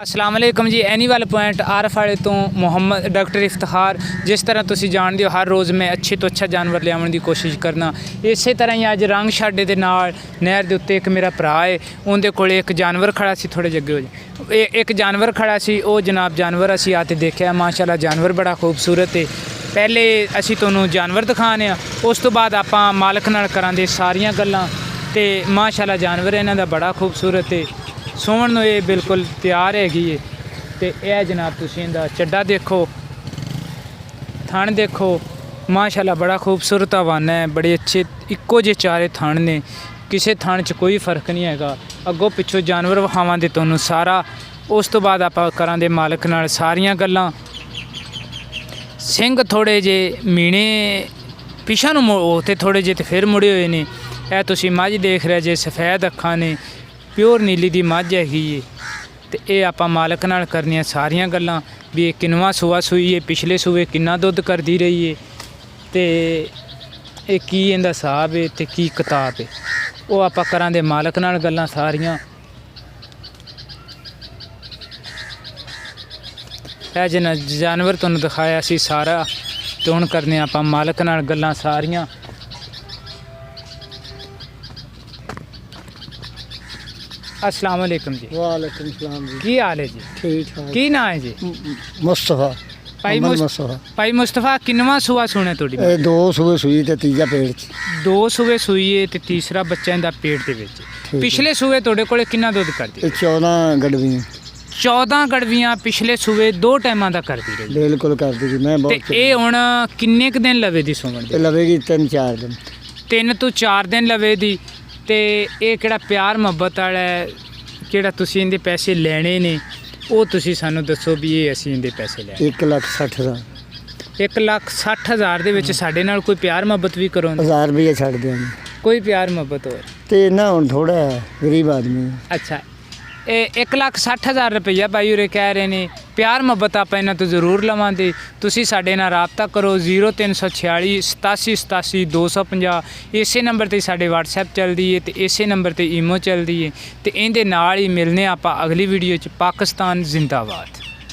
अस्सलाम वालेकुम जी। Animal point आरफ वाले तो मुहम्मद डॉक्टर इफ्तिखार। जिस तरह तुसी जानते हो हर रोज़ मैं अच्छे तो अच्छा जानवर लियावन की कोशिश करना। इस तरह ही अज रंग छाड़े दे नाल नहर के उत्ते एक मेरा भरा है, उनके कोल एक जानवर खड़ा सी। थोड़े जगे हो जाए एक जानवर खड़ा सी। वो जनाब जानवर असी आते देखा, माशाल्लाह जानवर बड़ा खूबसूरत है। पहले असी तुहानूं जानवर दिखाने आ, उस तो बाद आपां मालक नाल करांगे सारियां गल्लां। ते माशाल्लाह जानवर इन्हां दा बड़ा खूबसूरत है, सोहण नूं ये बिल्कुल तैयार हैगी है। तो यह जनाब तुसीं इहदा चड्डा देखो, थण देखो, माशाल्लाह बड़ा खूबसूरत हवाना है। बड़े अच्छे इक्को जे चारे थण ने, किसी थण च कोई फर्क नहीं हैगा। अगों पिछों जानवर विखावांगे तुहानूं सारा। उस तो बाद आपां करांगे मालक नाल सारियां गल्लां। सिंघ थोड़े जे मीणे पिछा नूं ते थोड़े जे ते फिर मुड़े हुए ने। यह तुसीं मझ देख रहे जे सफ़ैद अखां ने, प्योर नीली दी मझ हैगी है। तो ये आपां मालक नाल करनियां सारियां गल्लां भी ये किनवा सूआ सूई है, पिछले सूए किन्ना दुध करदी रही है, तो ये की इहदा हिसाब है तो की किताब है, वो आपां करांगे मालक नाल गल्लां सारियां। यह जानवर तुहानूं दिखाया सी सारा, तो हुण करने आपां मालक नाल गल्लां सारियां। अस्सलाम वालेकुम जी। वालेकुम सलाम जी। की हाल है जी? ठीक ठाक। की नाम है जी? मुस्तफा। भाई मुस्तफा। भाई मुस्तफा किनवा सूआ सुने थोड़ी? दो सुबह सुई ते तीजा पेट च। दो सूए सूई है ते तीसरा बच्चा इंदा पेट दे विच। पिछले सूए तोड़े कोले किन्ना दुध करदी? 14 गड़वियां। 14 गड़वियां पिछले सूए दो टाइमां दा करदी रही। बिल्कुल करदी जी। मैं बहुत ते ए हुण किन्ने क दिन लवे दी सुमण दी? लवेगी 3-4 दिन। 3 ਤੋਂ 4 दिन लवे दी। ते ਇਹ ਕਿਹੜਾ ਪਿਆਰ ਮੁਹੱਬਤ ਵਾਲਾ ਹੈ, ਕਿਹੜਾ ਤੁਸੀਂ ਇਹਦੇ ਪੈਸੇ ਲੈਣੇ ਨੇ, ਉਹ ਤੁਸੀਂ ਸਾਨੂੰ ਦੱਸੋ ਵੀ ਇਹ ਅਸੀਂ ਇਹਦੇ ਪੈਸੇ ਲੈਣੇ। 1,60,000। 1,60,000 ਦੇ ਵਿੱਚ ਸਾਡੇ ਨਾਲ ਕੋਈ ਪਿਆਰ ਮੁਹੱਬਤ ਵੀ ਕਰੋ। 1000 ਰੁਪਏ ਛੱਡ ਦਿਆਂਗੇ। ਕੋਈ ਪਿਆਰ ਮੁਹੱਬਤ ਹੋਰ ਤੇ ਨਾ ਹੁਣ ਥੋੜਾ ਗਰੀਬ ਆਦਮੀ। ਅੱਛਾ, ਇਹ 1,60,000 ਰੁਪਈਆ ਬਾਈ ਉਰੇ ਕਹਿ ਰਹੇ ਨੇ। ਪਿਆਰ ਮੁਹੱਬਤ ਆਪਾਂ ਇਹਨਾਂ ਤੋਂ ਜ਼ਰੂਰ ਲਵਾਂਗੇ। ਤੁਸੀਂ ਸਾਡੇ ਨਾਲ ਰਾਬਤਾ ਕਰੋ 0346 87 87 250। ਇਸੇ ਨੰਬਰ 'ਤੇ ਸਾਡੇ WhatsApp ਚੱਲਦੀ ਹੈ ਤੇ ਇਸੇ ਨੰਬਰ 'ਤੇ ਈਮੋ ਚੱਲਦੀ ਹੈ। ਤੇ ਇਹਦੇ ਨਾਲ ਹੀ ਮਿਲਨੇ ਆਪਾਂ ਅਗਲੀ ਵੀਡੀਓ 'ਚ। ਪਾਕਿਸਤਾਨ ਜ਼ਿੰਦਾਬਾਦ।